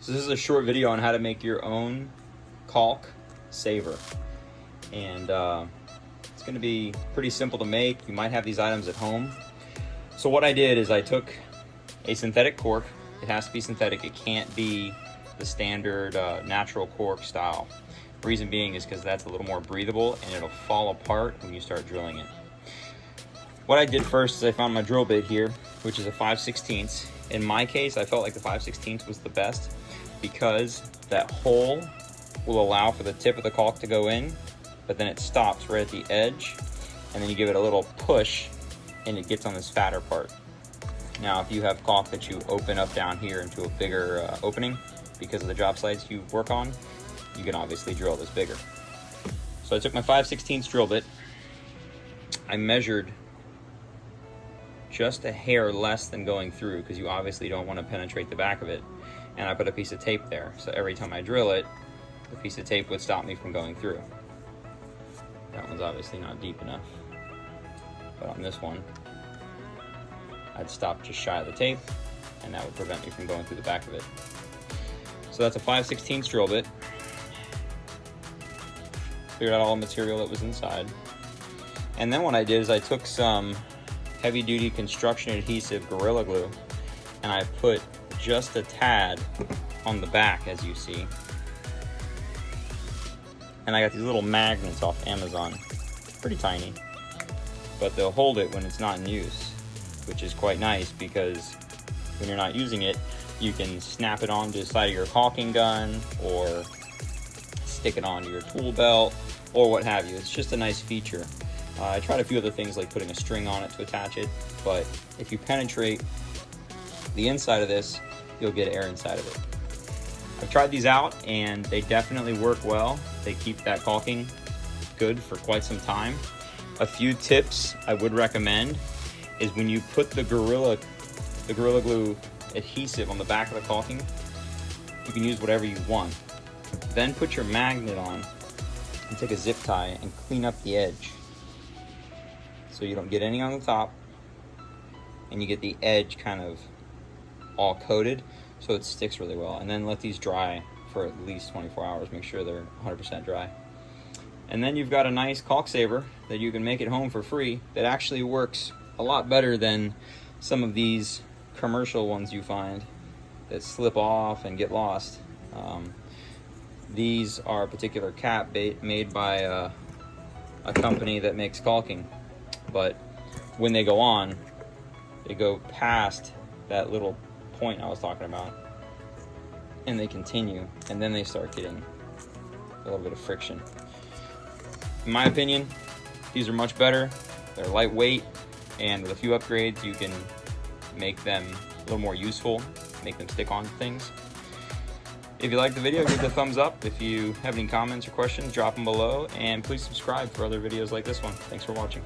So this is a short video on how to make your own caulk saver, and it's going to be pretty simple to make. You might have these items at home. So what I did is I took a synthetic cork. It has to be synthetic. It can't be the standard natural cork style. Reason being is because that's a little more breathable and it'll fall apart when you start drilling it. What I did first is I found my drill bit here, which is a 5/16. In my case, I felt like the 5/16 was the best because that hole will allow for the tip of the caulk to go in, but then it stops right at the edge, and then you give it a little push and it gets on this fatter part. Now, if you have caulk that you open up down here into a bigger opening because of the job sites you work on, you can obviously drill this bigger. So I took my 5/16 drill bit, I measured just a hair less than going through because you obviously don't want to penetrate the back of it, and I put a piece of tape there, so every time I drill it, the piece of tape would stop me from going through. That one's obviously not deep enough, but on this one I'd stop just shy of the tape, and that would prevent me from going through the back of it. So that's a 5/16 drill bit. Cleared out all the material that was inside, and then what I did is I took some heavy-duty construction adhesive Gorilla Glue, and I put just a tad on the back, as you see. And I got these little magnets off Amazon, pretty tiny, but they'll hold it when it's not in use, which is quite nice because when you're not using it, you can snap it onto the side of your caulking gun or stick it onto your tool belt or what have you. It's just a nice feature. I tried a few other things like putting a string on it to attach it, but if you penetrate the inside of this, you'll get air inside of it. I've tried these out and they definitely work well. They keep that caulking good for quite some time. A few tips I would recommend is when you put the Gorilla Glue adhesive on the back of the caulking, you can use whatever you want. Then put your magnet on and take a zip tie and clean up the edge, so you don't get any on the top and you get the edge kind of all coated so it sticks really well. And then let these dry for at least 24 hours. Make sure they're 100% dry. And then you've got a nice caulk saver that you can make at home for free that actually works a lot better than some of these commercial ones you find that slip off and get lost. These are a particular cap made by a company that makes caulking, but when they go on, they go past that little point I was talking about and they continue, and then they start getting a little bit of friction. In my opinion, these are much better. They're lightweight, and with a few upgrades you can make them a little more useful, make them stick on things. If you like the video, give it a thumbs up. If you have any comments or questions, drop them below, and please subscribe for other videos like this one. Thanks for watching.